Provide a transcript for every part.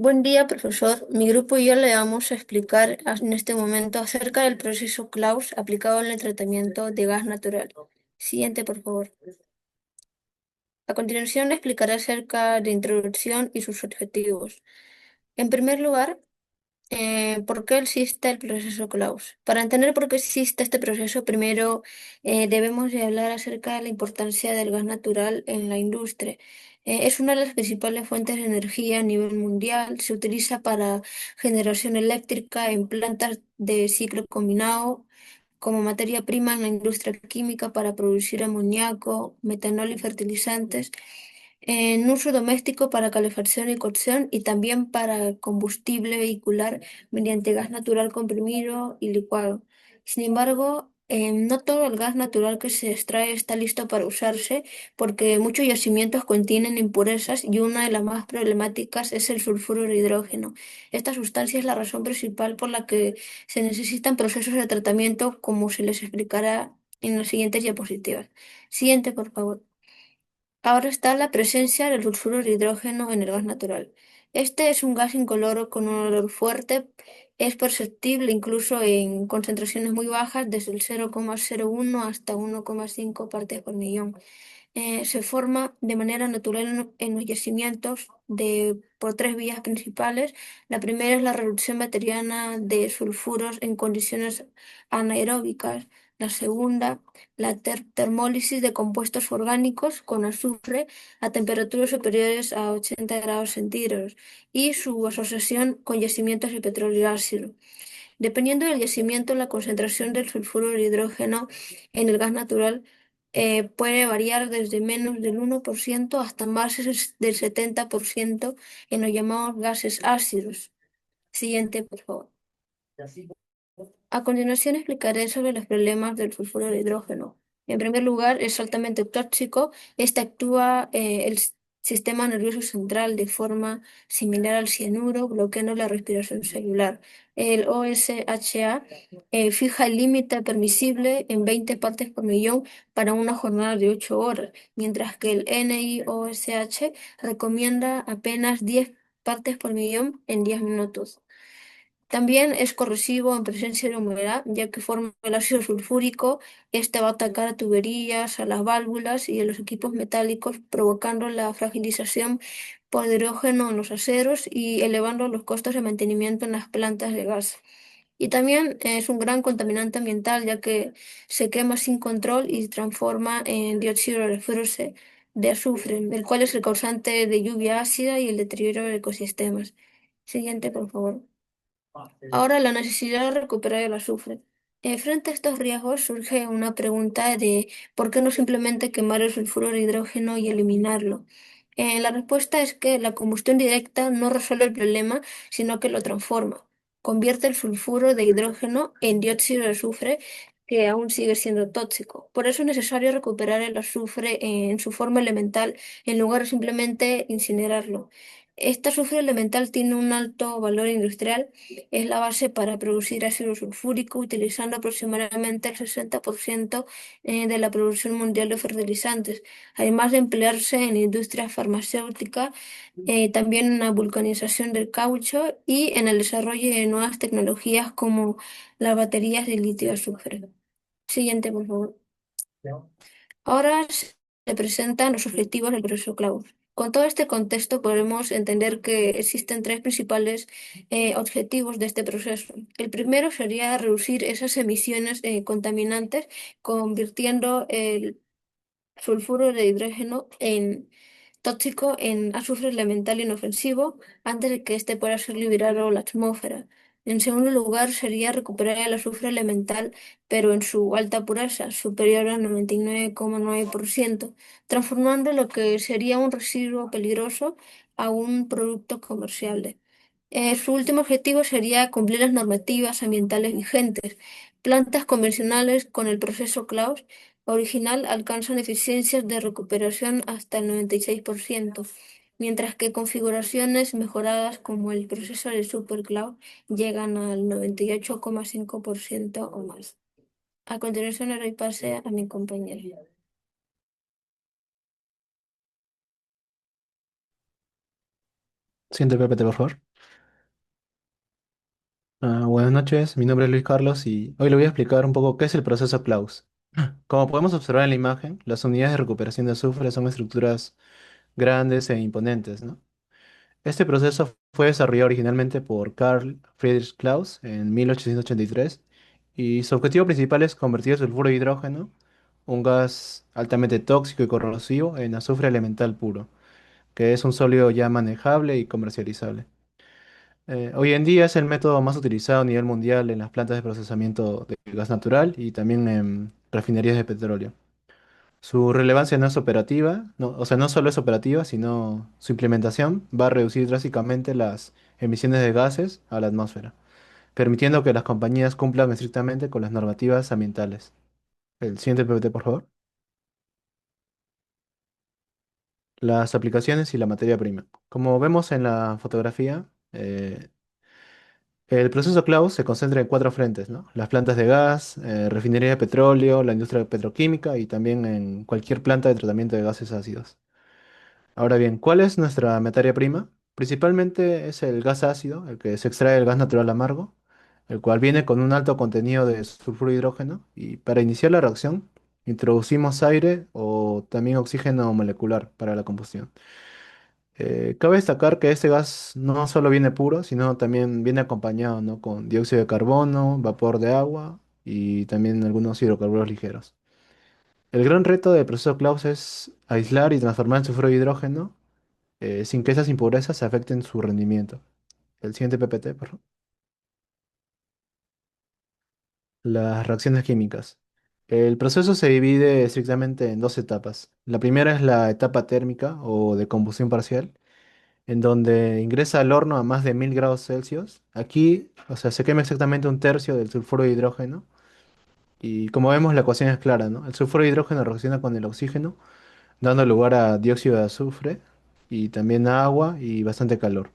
Buen día, profesor. Mi grupo y yo le vamos a explicar en este momento acerca del proceso Claus aplicado en el tratamiento de gas natural. Siguiente, por favor. A continuación le explicaré acerca de introducción y sus objetivos. En primer lugar, ¿por qué existe el proceso Claus? Para entender por qué existe este proceso, primero debemos de hablar acerca de la importancia del gas natural en la industria. Es una de las principales fuentes de energía a nivel mundial. Se utiliza para generación eléctrica en plantas de ciclo combinado, como materia prima en la industria química para producir amoníaco, metanol y fertilizantes, en uso doméstico para calefacción y cocción y también para combustible vehicular mediante gas natural comprimido y licuado. Sin embargo, no todo el gas natural que se extrae está listo para usarse porque muchos yacimientos contienen impurezas y una de las más problemáticas es el sulfuro de hidrógeno. Esta sustancia es la razón principal por la que se necesitan procesos de tratamiento como se les explicará en las siguientes diapositivas. Siguiente, por favor. Ahora está la presencia del sulfuro de hidrógeno en el gas natural. Este es un gas incoloro con un olor fuerte, es perceptible incluso en concentraciones muy bajas, desde el 0,01 hasta 1,5 partes por millón. Se forma de manera natural en los yacimientos por tres vías principales. La primera es la reducción bacteriana de sulfuros en condiciones anaeróbicas. La segunda, la termólisis de compuestos orgánicos con azufre a temperaturas superiores a 80 grados centígrados y su asociación con yacimientos de petróleo ácido. Dependiendo del yacimiento, la concentración del sulfuro de hidrógeno en el gas natural puede variar desde menos del 1% hasta más del 70% en los llamados gases ácidos. Siguiente, por favor. A continuación explicaré sobre los problemas del sulfuro de hidrógeno. En primer lugar, es altamente tóxico. Este actúa sistema nervioso central de forma similar al cianuro, bloqueando la respiración celular. El OSHA fija el límite permisible en 20 partes por millón para una jornada de 8 horas, mientras que el NIOSH recomienda apenas 10 partes por millón en 10 minutos. También es corrosivo en presencia de humedad, ya que forma el ácido sulfúrico. Este va a atacar a tuberías, a las válvulas y a los equipos metálicos, provocando la fragilización por hidrógeno en los aceros y elevando los costos de mantenimiento en las plantas de gas. Y también es un gran contaminante ambiental, ya que se quema sin control y se transforma en dióxido de azufre, el cual es el causante de lluvia ácida y el deterioro de ecosistemas. Siguiente, por favor. Ahora, la necesidad de recuperar el azufre. Frente a estos riesgos surge una pregunta de ¿por qué no simplemente quemar el sulfuro de hidrógeno y eliminarlo? La respuesta es que la combustión directa no resuelve el problema, sino que lo transforma. Convierte el sulfuro de hidrógeno en dióxido de azufre, que aún sigue siendo tóxico. Por eso es necesario recuperar el azufre en su forma elemental, en lugar de simplemente incinerarlo. Este azufre elemental tiene un alto valor industrial, es la base para producir ácido sulfúrico, utilizando aproximadamente el 60% de la producción mundial de fertilizantes, además de emplearse en industria farmacéutica, también en la vulcanización del caucho y en el desarrollo de nuevas tecnologías como las baterías de litio-azufre. Siguiente, por favor. Ahora se presentan los objetivos del proceso Cloud. Con todo este contexto podemos entender que existen tres principales objetivos de este proceso. El primero sería reducir esas emisiones contaminantes, convirtiendo el sulfuro de hidrógeno en tóxico en azufre elemental inofensivo antes de que éste pueda ser liberado a la atmósfera. En segundo lugar, sería recuperar el azufre elemental, pero en su alta pureza, superior al 99,9%, transformando lo que sería un residuo peligroso a un producto comerciable. Su último objetivo sería cumplir las normativas ambientales vigentes. Plantas convencionales con el proceso Claus original alcanzan eficiencias de recuperación hasta el 96%, mientras que configuraciones mejoradas como el proceso de SuperCloud llegan al 98,5% o más. A continuación le doy pase a mi compañero. Siguiente PPT, por favor. Buenas noches, mi nombre es Luis Carlos y hoy le voy a explicar un poco qué es el proceso Claus. Como podemos observar en la imagen, las unidades de recuperación de azufre son estructuras grandes e imponentes, ¿no? Este proceso fue desarrollado originalmente por Carl Friedrich Claus en 1883 y su objetivo principal es convertir el sulfuro de hidrógeno, un gas altamente tóxico y corrosivo, en azufre elemental puro, que es un sólido ya manejable y comercializable. Hoy en día es el método más utilizado a nivel mundial en las plantas de procesamiento de gas natural y también en refinerías de petróleo. Su relevancia no es operativa, o sea, no solo es operativa, sino su implementación va a reducir drásticamente las emisiones de gases a la atmósfera, permitiendo que las compañías cumplan estrictamente con las normativas ambientales. El siguiente PPT, por favor. Las aplicaciones y la materia prima. Como vemos en la fotografía, el proceso Claus se concentra en cuatro frentes, ¿no? Las plantas de gas, refinería de petróleo, la industria petroquímica y también en cualquier planta de tratamiento de gases ácidos. Ahora bien, ¿cuál es nuestra materia prima? Principalmente es el gas ácido, el que se extrae del gas natural amargo, el cual viene con un alto contenido de sulfuro de hidrógeno y para iniciar la reacción introducimos aire o también oxígeno molecular para la combustión. Cabe destacar que este gas no solo viene puro, sino también viene acompañado, ¿no? Con dióxido de carbono, vapor de agua y también algunos hidrocarburos ligeros. El gran reto del proceso Claus es aislar y transformar el sulfuro de hidrógeno sin que esas impurezas afecten su rendimiento. El siguiente PPT, por favor. Las reacciones químicas. El proceso se divide estrictamente en dos etapas. La primera es la etapa térmica o de combustión parcial en donde ingresa al horno a más de 1000 grados Celsius. Aquí, o sea, se quema exactamente un tercio del sulfuro de hidrógeno. Y como vemos, la ecuación es clara, ¿no? El sulfuro de hidrógeno reacciona con el oxígeno, dando lugar a dióxido de azufre y también a agua y bastante calor.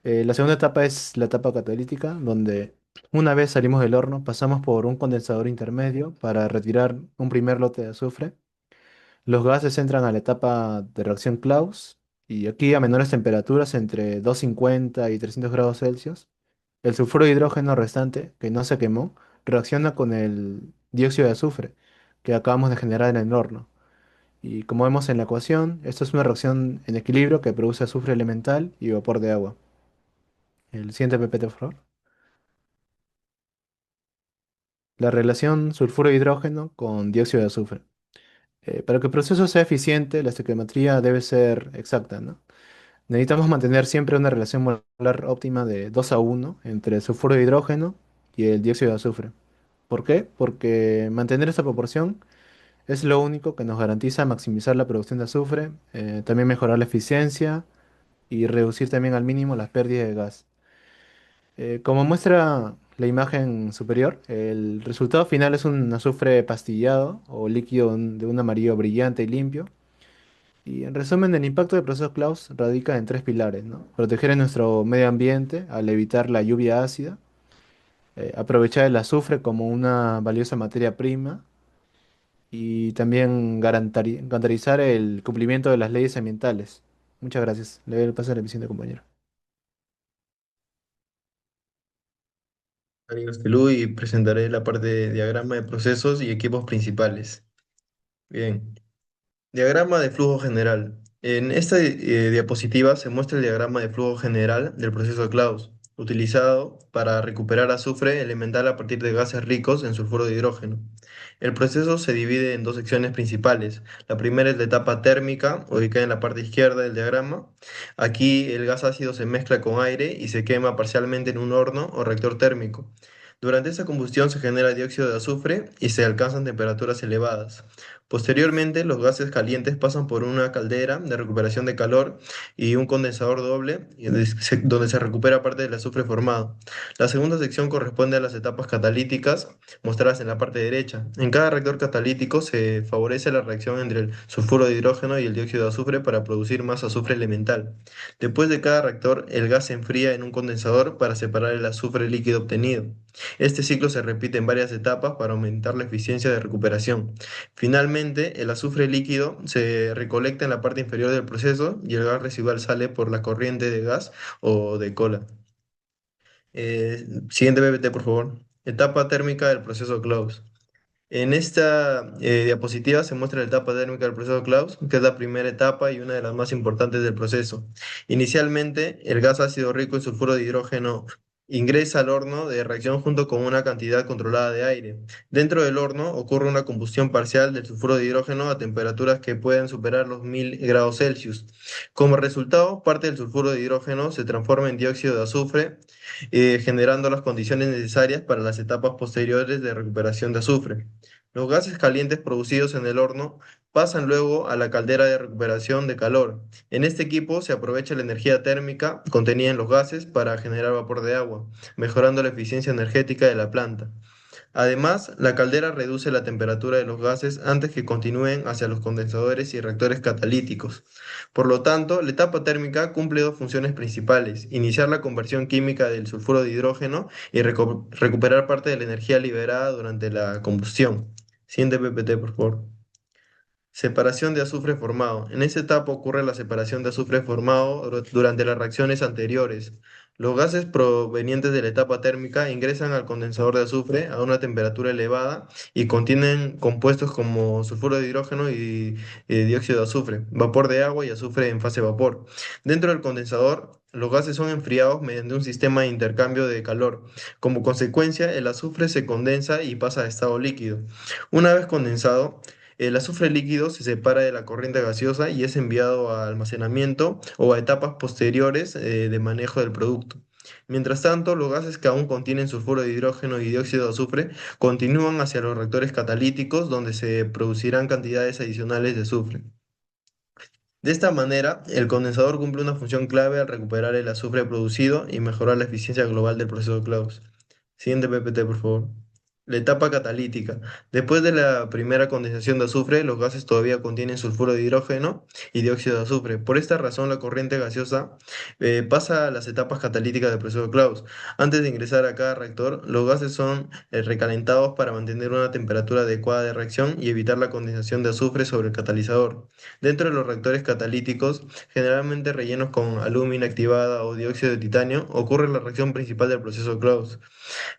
La segunda etapa es la etapa catalítica, donde una vez salimos del horno, pasamos por un condensador intermedio para retirar un primer lote de azufre. Los gases entran a la etapa de reacción Claus y aquí a menores temperaturas, entre 250 y 300 grados Celsius, el sulfuro de hidrógeno restante, que no se quemó, reacciona con el dióxido de azufre que acabamos de generar en el horno. Y como vemos en la ecuación, esto es una reacción en equilibrio que produce azufre elemental y vapor de agua. El siguiente PPT, por favor. La relación sulfuro-hidrógeno con dióxido de azufre. Para que el proceso sea eficiente, la estequiometría debe ser exacta, ¿no? Necesitamos mantener siempre una relación molar óptima de 2 a 1 entre el sulfuro de hidrógeno y el dióxido de azufre. ¿Por qué? Porque mantener esta proporción es lo único que nos garantiza maximizar la producción de azufre, también mejorar la eficiencia y reducir también al mínimo las pérdidas de gas. Como muestra la imagen superior, el resultado final es un azufre pastillado o líquido de un amarillo brillante y limpio. Y en resumen, el impacto del proceso Claus radica en tres pilares, ¿no? Proteger a nuestro medio ambiente al evitar la lluvia ácida, aprovechar el azufre como una valiosa materia prima y también garantizar el cumplimiento de las leyes ambientales. Muchas gracias. Le doy el paso a la misión de compañero. Amigos Pelú y presentaré la parte de diagrama de procesos y equipos principales. Bien, diagrama de flujo general. En esta diapositiva se muestra el diagrama de flujo general del proceso Claus, utilizado para recuperar azufre elemental a partir de gases ricos en sulfuro de hidrógeno. El proceso se divide en dos secciones principales. La primera es la etapa térmica, ubicada en la parte izquierda del diagrama. Aquí el gas ácido se mezcla con aire y se quema parcialmente en un horno o reactor térmico. Durante esta combustión se genera dióxido de azufre y se alcanzan temperaturas elevadas. Posteriormente, los gases calientes pasan por una caldera de recuperación de calor y un condensador doble, donde se recupera parte del azufre formado. La segunda sección corresponde a las etapas catalíticas mostradas en la parte derecha. En cada reactor catalítico se favorece la reacción entre el sulfuro de hidrógeno y el dióxido de azufre para producir más azufre elemental. Después de cada reactor, el gas se enfría en un condensador para separar el azufre líquido obtenido. Este ciclo se repite en varias etapas para aumentar la eficiencia de recuperación. Finalmente, el azufre líquido se recolecta en la parte inferior del proceso y el gas residual sale por la corriente de gas o de cola. Siguiente PPT, por favor. Etapa térmica del proceso Claus. En esta diapositiva se muestra la etapa térmica del proceso Claus, que es la primera etapa y una de las más importantes del proceso. Inicialmente, el gas ácido rico en sulfuro de hidrógeno ingresa al horno de reacción junto con una cantidad controlada de aire. Dentro del horno ocurre una combustión parcial del sulfuro de hidrógeno a temperaturas que pueden superar los 1000 grados Celsius. Como resultado, parte del sulfuro de hidrógeno se transforma en dióxido de azufre, generando las condiciones necesarias para las etapas posteriores de recuperación de azufre. Los gases calientes producidos en el horno pasan luego a la caldera de recuperación de calor. En este equipo se aprovecha la energía térmica contenida en los gases para generar vapor de agua, mejorando la eficiencia energética de la planta. Además, la caldera reduce la temperatura de los gases antes que continúen hacia los condensadores y reactores catalíticos. Por lo tanto, la etapa térmica cumple dos funciones principales: iniciar la conversión química del sulfuro de hidrógeno y recuperar parte de la energía liberada durante la combustión. Siguiente PPT, por favor. Separación de azufre formado. En esta etapa ocurre la separación de azufre formado durante las reacciones anteriores. Los gases provenientes de la etapa térmica ingresan al condensador de azufre a una temperatura elevada y contienen compuestos como sulfuro de hidrógeno y dióxido de azufre, vapor de agua y azufre en fase vapor. Dentro del condensador, los gases son enfriados mediante un sistema de intercambio de calor. Como consecuencia, el azufre se condensa y pasa a estado líquido. Una vez condensado, el azufre líquido se separa de la corriente gaseosa y es enviado a almacenamiento o a etapas posteriores de manejo del producto. Mientras tanto, los gases que aún contienen sulfuro de hidrógeno y dióxido de azufre continúan hacia los reactores catalíticos, donde se producirán cantidades adicionales de azufre. De esta manera, el condensador cumple una función clave al recuperar el azufre producido y mejorar la eficiencia global del proceso Claus. Siguiente PPT, por favor. La etapa catalítica. Después de la primera condensación de azufre, los gases todavía contienen sulfuro de hidrógeno y dióxido de azufre. Por esta razón, la corriente gaseosa pasa a las etapas catalíticas del proceso Claus. Antes de ingresar a cada reactor, los gases son recalentados para mantener una temperatura adecuada de reacción y evitar la condensación de azufre sobre el catalizador. Dentro de los reactores catalíticos, generalmente rellenos con alúmina activada o dióxido de titanio, ocurre la reacción principal del proceso Claus.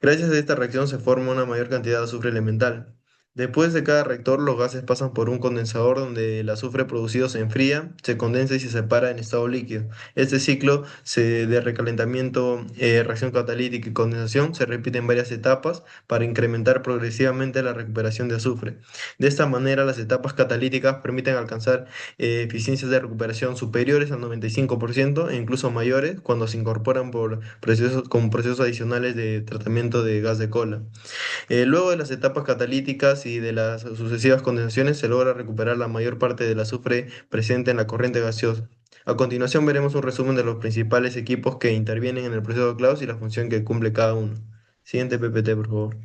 Gracias a esta reacción se forma una mayor cantidad de azufre elemental. Después de cada reactor, los gases pasan por un condensador donde el azufre producido se enfría, se condensa y se separa en estado líquido. Este ciclo de recalentamiento, reacción catalítica y condensación se repite en varias etapas para incrementar progresivamente la recuperación de azufre. De esta manera, las etapas catalíticas permiten alcanzar eficiencias de recuperación superiores al 95% e incluso mayores cuando se incorporan con procesos adicionales de tratamiento de gas de cola. Luego de las etapas catalíticas y de las sucesivas condensaciones se logra recuperar la mayor parte del azufre presente en la corriente gaseosa. A continuación veremos un resumen de los principales equipos que intervienen en el proceso Claus y la función que cumple cada uno. Siguiente PPT, por favor.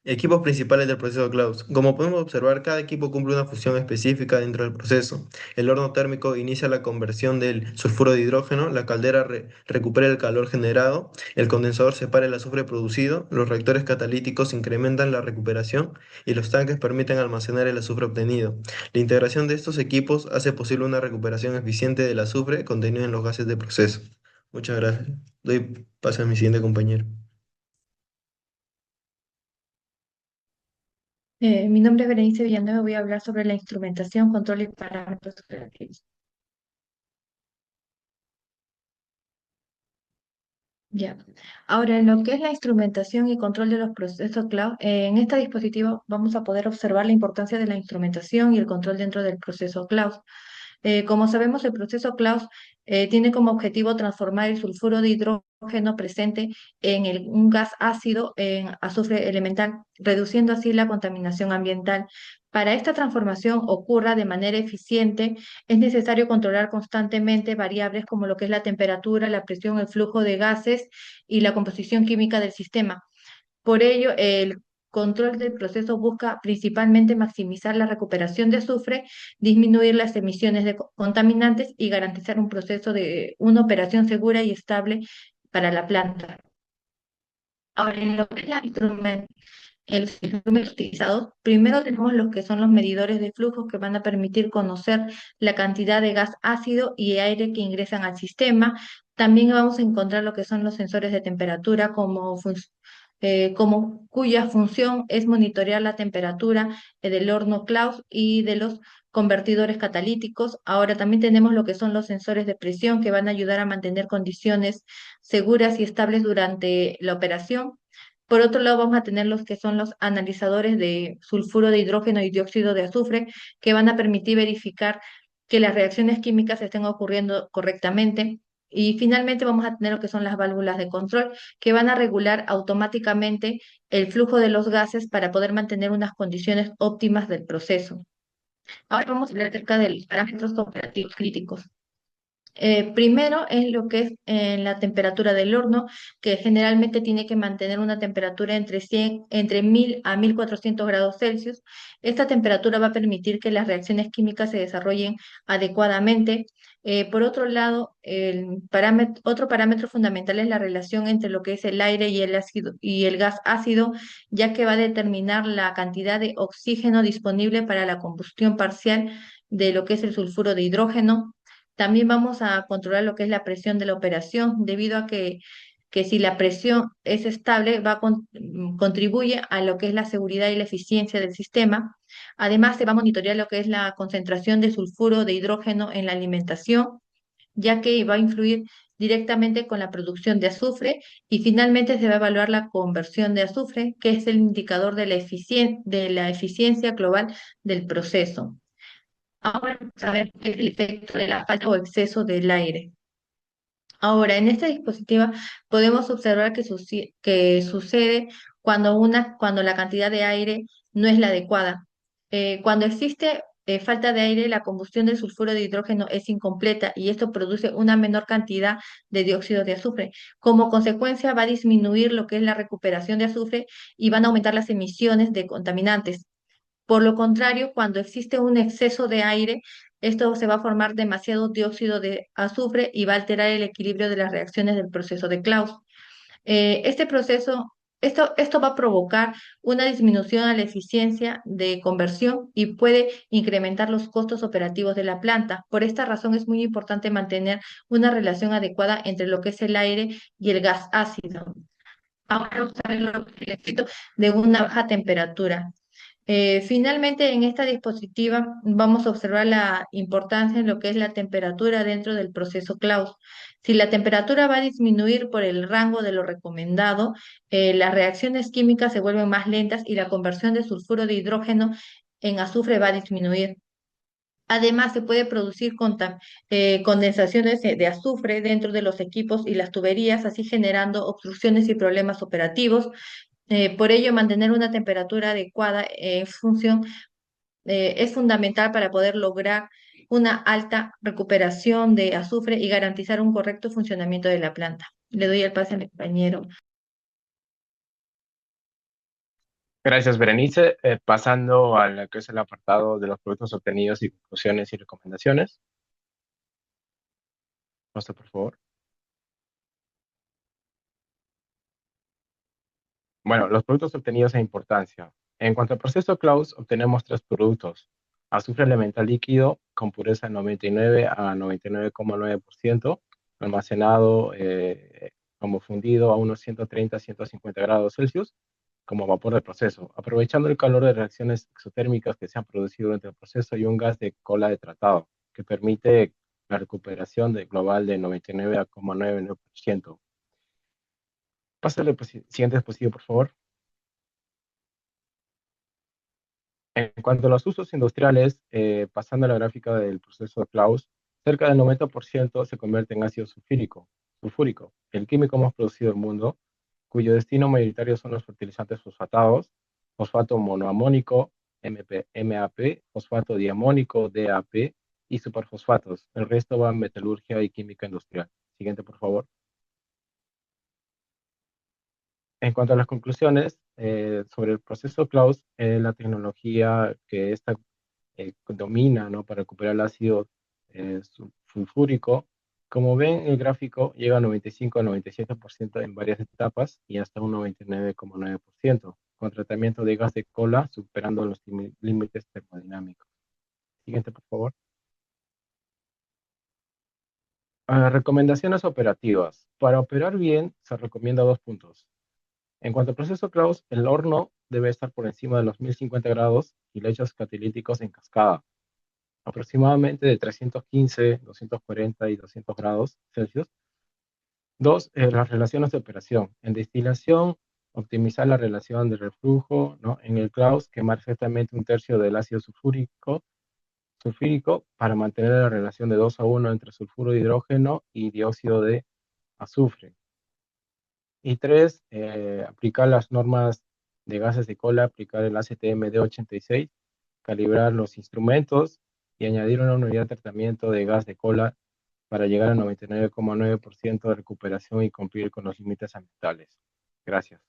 Equipos principales del proceso Claus. Como podemos observar, cada equipo cumple una función específica dentro del proceso. El horno térmico inicia la conversión del sulfuro de hidrógeno, la caldera recupera el calor generado, el condensador separa el azufre producido, los reactores catalíticos incrementan la recuperación y los tanques permiten almacenar el azufre obtenido. La integración de estos equipos hace posible una recuperación eficiente del azufre contenido en los gases de proceso. Muchas gracias. Doy paso a mi siguiente compañero. Mi nombre es Berenice Villanueva, voy a hablar sobre la instrumentación, control y parámetros operativos. Ya. Ahora, en lo que es la instrumentación y control de los procesos cloud, en esta dispositivo vamos a poder observar la importancia de la instrumentación y el control dentro del proceso cloud. Como sabemos, el proceso Claus tiene como objetivo transformar el sulfuro de hidrógeno presente en un gas ácido en azufre elemental, reduciendo así la contaminación ambiental. Para esta transformación ocurra de manera eficiente, es necesario controlar constantemente variables como lo que es la temperatura, la presión, el flujo de gases y la composición química del sistema. Por ello, el control del proceso busca principalmente maximizar la recuperación de azufre, disminuir las emisiones de contaminantes y garantizar un proceso de una operación segura y estable para la planta. Ahora, en lo que es los instrumentos utilizados, primero tenemos los que son los medidores de flujo que van a permitir conocer la cantidad de gas ácido y aire que ingresan al sistema. También vamos a encontrar lo que son los sensores de temperatura, cuya función es monitorear la temperatura del horno Claus y de los convertidores catalíticos. Ahora también tenemos lo que son los sensores de presión que van a ayudar a mantener condiciones seguras y estables durante la operación. Por otro lado, vamos a tener los que son los analizadores de sulfuro de hidrógeno y dióxido de azufre, que van a permitir verificar que las reacciones químicas estén ocurriendo correctamente. Y finalmente vamos a tener lo que son las válvulas de control, que van a regular automáticamente el flujo de los gases para poder mantener unas condiciones óptimas del proceso. Ahora vamos a hablar acerca de los parámetros operativos críticos. Primero es lo que es la temperatura del horno, que generalmente tiene que mantener una temperatura entre 1000 a 1400 grados Celsius. Esta temperatura va a permitir que las reacciones químicas se desarrollen adecuadamente. Por otro lado, otro parámetro fundamental es la relación entre lo que es el aire y el ácido, y el gas ácido, ya que va a determinar la cantidad de oxígeno disponible para la combustión parcial de lo que es el sulfuro de hidrógeno. También vamos a controlar lo que es la presión de la operación, debido a que si la presión es estable, contribuye a lo que es la seguridad y la eficiencia del sistema. Además, se va a monitorear lo que es la concentración de sulfuro de hidrógeno en la alimentación, ya que va a influir directamente con la producción de azufre. Y finalmente se va a evaluar la conversión de azufre, que es el indicador de de la eficiencia global del proceso. Ahora vamos a ver qué es el efecto de la falta o exceso del aire. Ahora, en esta dispositiva podemos observar que sucede cuando la cantidad de aire no es la adecuada. Cuando existe falta de aire, la combustión del sulfuro de hidrógeno es incompleta y esto produce una menor cantidad de dióxido de azufre. Como consecuencia, va a disminuir lo que es la recuperación de azufre y van a aumentar las emisiones de contaminantes. Por lo contrario, cuando existe un exceso de aire, esto se va a formar demasiado dióxido de azufre y va a alterar el equilibrio de las reacciones del proceso de Claus. Este proceso, esto va a provocar una disminución a la eficiencia de conversión y puede incrementar los costos operativos de la planta. Por esta razón es muy importante mantener una relación adecuada entre lo que es el aire y el gas ácido. Ahora vamos a ver lo que es el efecto de una baja temperatura. Finalmente, en esta dispositiva vamos a observar la importancia en lo que es la temperatura dentro del proceso Claus. Si la temperatura va a disminuir por el rango de lo recomendado, las reacciones químicas se vuelven más lentas y la conversión de sulfuro de hidrógeno en azufre va a disminuir. Además, se puede producir condensaciones de azufre dentro de los equipos y las tuberías, así generando obstrucciones y problemas operativos. Por ello, mantener una temperatura adecuada es fundamental para poder lograr una alta recuperación de azufre y garantizar un correcto funcionamiento de la planta. Le doy el pase a mi compañero. Gracias, Berenice. Pasando a lo que es el apartado de los productos obtenidos y conclusiones y recomendaciones. Pasa, por favor. Bueno, los productos obtenidos e importancia. En cuanto al proceso Claus, obtenemos tres productos. Azufre elemental líquido con pureza 99 a 99,9%, almacenado como fundido a unos 130 a 150 grados Celsius, como vapor del proceso, aprovechando el calor de reacciones exotérmicas que se han producido durante el proceso y un gas de cola de tratado, que permite la recuperación global de 99,99%. Pásale al siguiente dispositivo, por favor. En cuanto a los usos industriales, pasando a la gráfica del proceso de Claus, cerca del 90% se convierte en ácido sulfúrico, el químico más producido del mundo, cuyo destino mayoritario son los fertilizantes fosfatados, fosfato monoamónico, MAP, fosfato diamónico, DAP, y superfosfatos. El resto va en metalurgia y química industrial. Siguiente, por favor. En cuanto a las conclusiones sobre el proceso Claus, la tecnología que esta domina, ¿no?, para recuperar el ácido sulfúrico, como ven en el gráfico, llega a 95 a 97% en varias etapas y hasta un 99,9%, con tratamiento de gas de cola superando los límites termodinámicos. Siguiente, por favor. Recomendaciones operativas. Para operar bien, se recomienda 2 puntos. En cuanto al proceso Claus, el horno debe estar por encima de los 1050 grados y lechos catalíticos en cascada, aproximadamente de 315, 240 y 200 grados Celsius. Dos, las relaciones de operación. En destilación, optimizar la relación de reflujo, ¿no? En el Claus, quemar exactamente un tercio del ácido sulfúrico para mantener la relación de 2 a 1 entre sulfuro de hidrógeno y dióxido de azufre. Y tres, aplicar las normas de gases de cola, aplicar el ACTM D86, calibrar los instrumentos y añadir una unidad de tratamiento de gas de cola para llegar al 99,9% de recuperación y cumplir con los límites ambientales. Gracias.